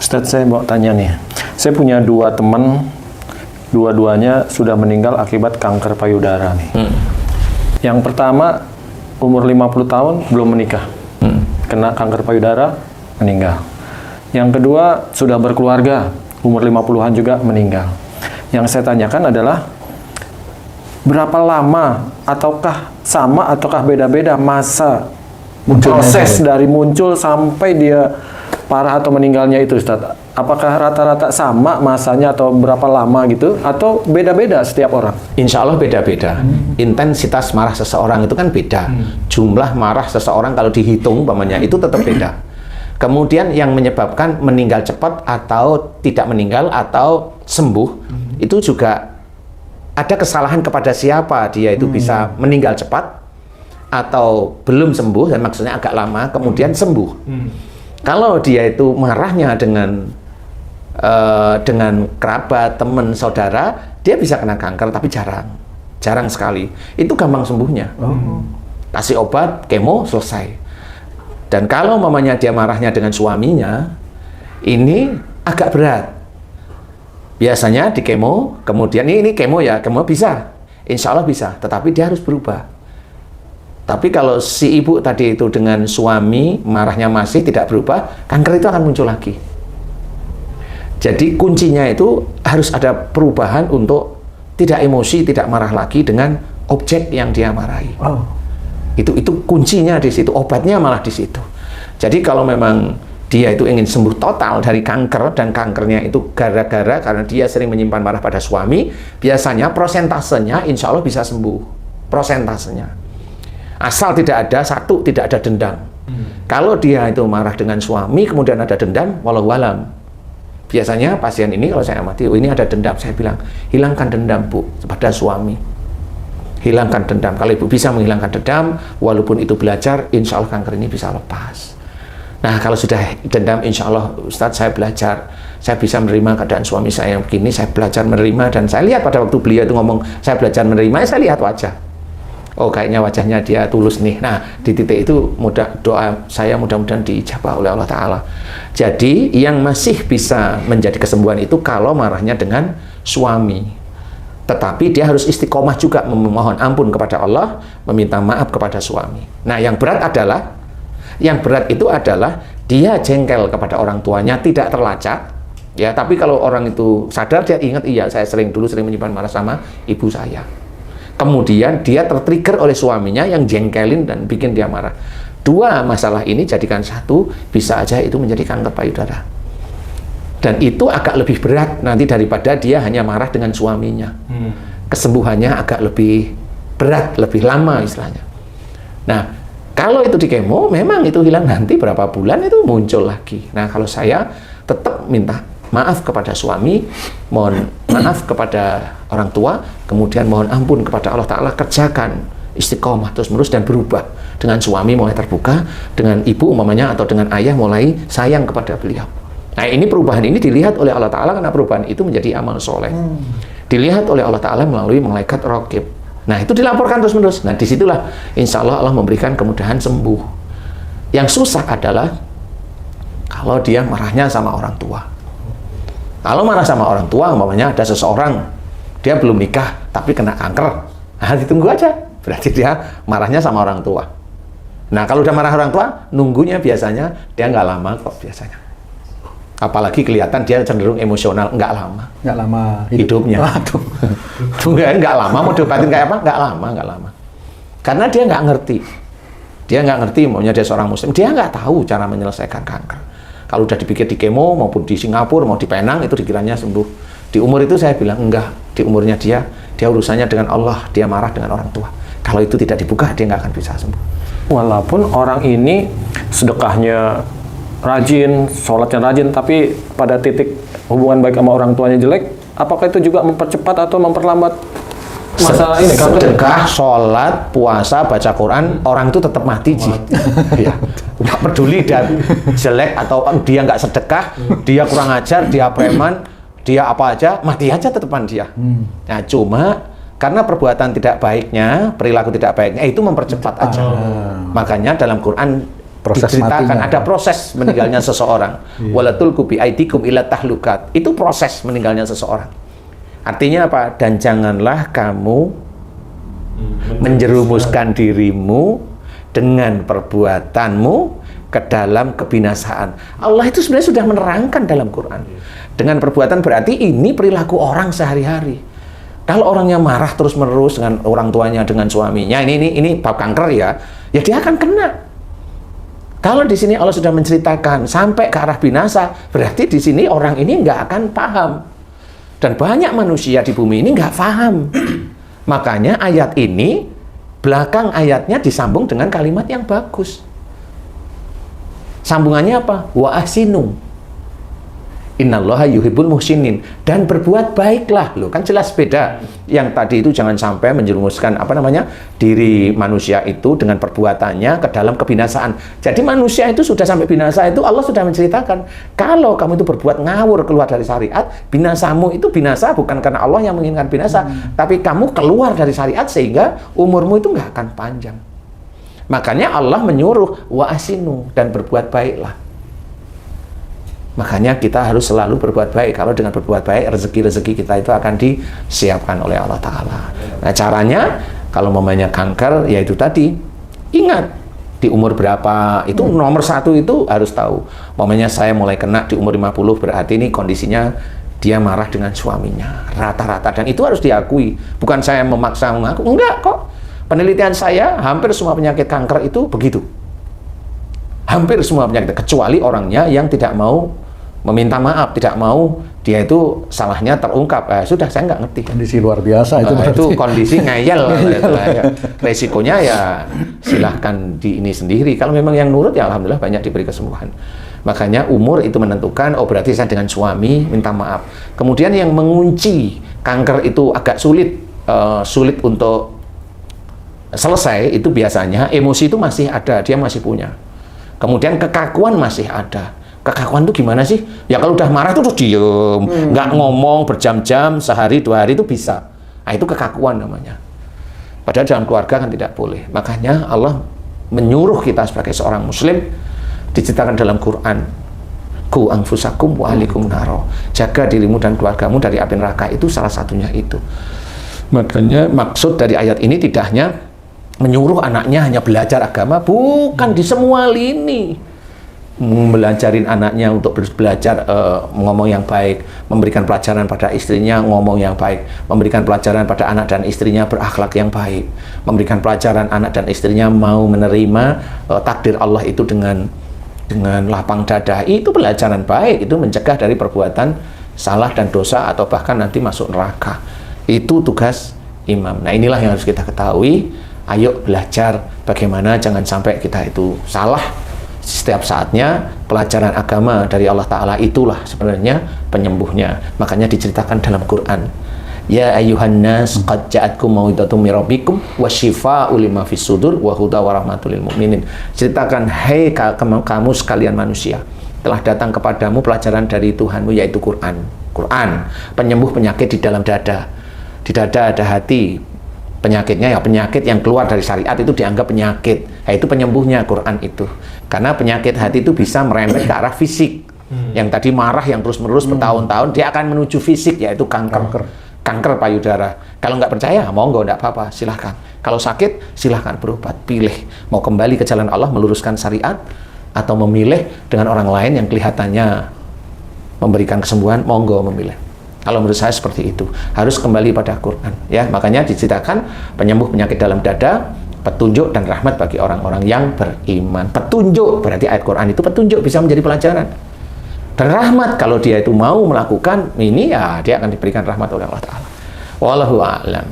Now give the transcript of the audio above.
Ustadz, saya mau tanya nih. Saya punya dua teman, dua-duanya sudah meninggal akibat kanker payudara nih. Yang pertama, umur 50 tahun, belum menikah. Kena kanker payudara, meninggal. Yang kedua, sudah berkeluarga, umur 50-an juga meninggal. Yang saya tanyakan adalah, berapa lama, ataukah sama, ataukah beda-beda masa proses dari muncul sampai dia parah atau meninggalnya itu, Ustadz? Apakah rata-rata sama masanya atau berapa lama gitu? Atau beda-beda setiap orang? Insya Allah beda-beda. Intensitas marah seseorang itu kan beda. Jumlah marah seseorang kalau dihitung umpamanya itu tetap beda. Kemudian yang menyebabkan meninggal cepat atau tidak meninggal atau sembuh itu juga ada kesalahan kepada siapa dia itu bisa meninggal cepat atau belum sembuh, dan maksudnya agak lama kemudian sembuh. Kalau dia itu marahnya dengan kerabat, teman, saudara, dia bisa kena kanker, tapi jarang sekali. Itu gampang sembuhnya. Kasih obat, kemo, selesai. Dan kalau mamanya dia marahnya dengan suaminya, ini agak berat. Biasanya di kemo, kemudian ini kemo ya, kemo bisa, insya Allah bisa, tetapi dia harus berubah. Tapi kalau si ibu tadi itu dengan suami marahnya masih tidak berubah, kanker itu akan muncul lagi. Jadi kuncinya itu harus ada perubahan untuk tidak emosi, tidak marah lagi dengan objek yang dia marahi. Itu kuncinya di situ, obatnya malah di situ. Jadi kalau memang dia itu ingin sembuh total dari kanker, dan kankernya itu gara-gara karena dia sering menyimpan marah pada suami, biasanya prosentasenya insya Allah bisa sembuh. Prosentasenya. Asal tidak ada dendam. Kalau dia itu marah dengan suami, kemudian ada dendam, wallahualam. Biasanya pasien ini kalau saya amati, ini ada dendam, saya bilang, hilangkan dendam Bu, pada suami. Hilangkan dendam. Kalau ibu bisa menghilangkan dendam, walaupun itu belajar, insya Allah kanker ini bisa lepas. Nah, kalau sudah dendam, insya Allah Ustadz saya belajar, saya bisa menerima keadaan suami saya yang begini, saya belajar menerima, dan saya lihat pada waktu beliau itu ngomong, saya belajar menerima, saya lihat wajah. Oh, kayaknya wajahnya dia tulus nih. Nah, di titik itu doa saya mudah-mudahan diijabah oleh Allah Ta'ala. Jadi, yang masih bisa menjadi kesembuhan itu kalau marahnya dengan suami. Tetapi dia harus istiqomah juga memohon ampun kepada Allah, meminta maaf kepada suami. Nah, yang berat itu adalah dia jengkel kepada orang tuanya, tidak terlacak. Ya, tapi kalau orang itu sadar, dia ingat, iya saya dulu sering menyimpan marah sama ibu saya. Kemudian dia tertrigger oleh suaminya yang jengkelin dan bikin dia marah. Dua masalah ini jadikan satu, bisa aja itu menjadi kanker payudara. Dan itu agak lebih berat nanti daripada dia hanya marah dengan suaminya. Kesembuhannya agak lebih berat, lebih lama istilahnya. Nah, kalau itu di kemo, memang itu hilang, nanti berapa bulan itu muncul lagi. Nah, kalau saya tetap minta maaf kepada suami, mohon maaf kepada orang tua, kemudian mohon ampun kepada Allah Ta'ala, kerjakan istiqomah terus-menerus dan berubah. Dengan suami mulai terbuka, dengan ibu umpamanya atau dengan ayah mulai sayang kepada beliau. Nah, ini perubahan ini dilihat oleh Allah Ta'ala karena perubahan itu menjadi amal soleh. Dilihat oleh Allah Ta'ala melalui malaikat raqib. Nah, itu dilaporkan terus-menerus. Nah, disitulah insya Allah Allah memberikan kemudahan sembuh. Yang susah adalah kalau dia marahnya sama orang tua. Kalau marah sama orang tua, umpamanya ada seseorang, dia belum nikah, tapi kena kanker, nah ditunggu aja, berarti dia marahnya sama orang tua. Nah, kalau udah marah orang tua, nunggunya biasanya, dia nggak lama kok biasanya. Apalagi kelihatan dia cenderung emosional, nggak lama. Nggak lama hidupnya. Nggak lama, mau diobatin kayak apa? Nggak lama. Karena dia nggak ngerti. Dia nggak ngerti, maunya dia seorang muslim, dia nggak tahu cara menyelesaikan kanker. Kalau udah dipikir di kemo maupun di Singapura mau di Penang itu dikiranya sembuh. Di umur itu saya bilang enggak, di umurnya dia urusannya dengan Allah, dia marah dengan orang tua. Kalau itu tidak dibuka, dia nggak akan bisa sembuh. Walaupun orang ini sedekahnya rajin, sholatnya rajin, tapi pada titik hubungan baik sama orang tuanya jelek, apakah itu juga mempercepat atau memperlambat masalah ini? Sedekah, sholat, puasa, baca Quran, orang itu tetap mati, Ji. Ya, nggak peduli dia jelek atau dia nggak sedekah, dia kurang ajar, dia preman, dia apa aja, mati aja tetepan dia. Nah, cuma karena perbuatan tidak baiknya, perilaku tidak baiknya, itu mempercepat aja. Makanya dalam Quran Proses diceritakan matinya. ada proses meninggalnya seseorang. Walatul kubi aidikum ila tahlukat. Itu proses meninggalnya seseorang. Artinya apa? Dan janganlah kamu menjerumuskan dirimu dengan perbuatanmu ke dalam kebinasaan. Allah itu sebenarnya sudah menerangkan dalam Quran. Dengan perbuatan berarti ini perilaku orang sehari-hari. Kalau orangnya marah terus-menerus dengan orang tuanya, dengan suaminya, ini bab kanker ya dia akan kena. Kalau di sini Allah sudah menceritakan sampai ke arah binasa, berarti di sini orang ini nggak akan paham. Dan banyak manusia di bumi ini nggak paham. Makanya ayat ini, belakang ayatnya disambung dengan kalimat yang bagus. Sambungannya apa? Wa ahsinu. Innallaha yuhibbul muhsinin. Dan berbuat baiklah. Loh, kan jelas beda. Yang tadi itu jangan sampai menjerumuskan diri manusia itu dengan perbuatannya ke dalam kebinasaan. Jadi manusia itu sudah sampai binasa itu Allah sudah menceritakan. Kalau kamu itu berbuat ngawur keluar dari syariat, binasamu itu binasa bukan karena Allah yang menginginkan binasa, tapi kamu keluar dari syariat sehingga umurmu itu nggak akan panjang. Makanya Allah menyuruh wa asinu, dan berbuat baiklah. Makanya kita harus selalu berbuat baik. Kalau dengan berbuat baik, rezeki-rezeki kita itu akan disiapkan oleh Allah Ta'ala. Nah caranya, kalau mamanya kanker, yaitu tadi, ingat, di umur berapa, itu nomor satu itu harus tahu. Mamanya saya mulai kena di umur 50, berarti ini kondisinya dia marah dengan suaminya, rata-rata. Dan itu harus diakui. Bukan saya memaksa mengaku, enggak kok. Penelitian saya, hampir semua penyakit kanker itu begitu. Hampir semua penyakit, kecuali orangnya yang tidak mau meminta maaf, tidak mau dia itu salahnya terungkap. Sudah, saya nggak ngerti. Kondisi luar biasa itu. Itu kondisi ngeyel. Resikonya ya silahkan di ini sendiri. Kalau memang yang nurut ya alhamdulillah banyak diberi kesembuhan. Makanya umur itu menentukan, oh berarti saya dengan suami minta maaf. Kemudian yang mengunci kanker itu agak sulit untuk selesai, itu biasanya emosi itu masih ada, dia masih punya. Kemudian kekakuan masih ada. Kekakuan itu gimana sih? Ya kalau udah marah tuh diem, nggak ngomong berjam-jam, sehari, 2 hari itu bisa. Nah itu kekakuan namanya. Padahal dalam keluarga kan tidak boleh. Makanya Allah menyuruh kita sebagai seorang muslim, diceritakan dalam Quran, Qu anfusakum wa ahlikum naro. Jaga dirimu dan keluargamu dari api neraka, itu salah satunya itu. Makanya maksud dari ayat ini tidak hanya menyuruh anaknya hanya belajar agama, bukan di semua lini. Belajarin anaknya untuk belajar ngomong yang baik, memberikan pelajaran pada istrinya ngomong yang baik, memberikan pelajaran pada anak dan istrinya berakhlak yang baik, memberikan pelajaran anak dan istrinya mau menerima takdir Allah itu dengan lapang dada. Itu pelajaran baik, itu mencegah dari perbuatan salah dan dosa atau bahkan nanti masuk neraka. Itu tugas imam. Nah inilah yang harus kita ketahui. Ayo belajar bagaimana jangan sampai kita itu salah. Setiap saatnya pelajaran agama dari Allah Ta'ala itulah sebenarnya penyembuhnya. Makanya diceritakan dalam Quran, ya ayyuhan nas qad ja'atkum mau'izatum mir rabbikum wa syifaa'un lima fis sudur wa huda wa rahmatul lil mu'minin. Ceritakan, hei kamu sekalian manusia, telah datang kepadamu pelajaran dari Tuhanmu, yaitu Quran. Quran, penyembuh penyakit di dalam dada. Di dada ada hati. Penyakitnya ya penyakit yang keluar dari syariat itu dianggap penyakit. Nah, itu penyembuhnya Quran itu. Karena penyakit hati itu bisa merembet ke arah fisik. Yang tadi marah yang terus-menerus bertahun-tahun, dia akan menuju fisik, yaitu kanker. Kanker payudara. Kalau nggak percaya, monggo, nggak apa-apa, silahkan. Kalau sakit, silahkan berobat. Pilih mau kembali ke jalan Allah, meluruskan syariat, atau memilih dengan orang lain yang kelihatannya memberikan kesembuhan, monggo memilih. Kalau menurut saya seperti itu, harus kembali pada Quran. Ya, makanya diceritakan penyembuh penyakit dalam dada, petunjuk dan rahmat bagi orang-orang yang beriman. Petunjuk berarti ayat Quran itu petunjuk, bisa menjadi pelajaran. Dan rahmat kalau dia itu mau melakukan ini, ya dia akan diberikan rahmat oleh Allah Ta'ala. Wallahu a'lam.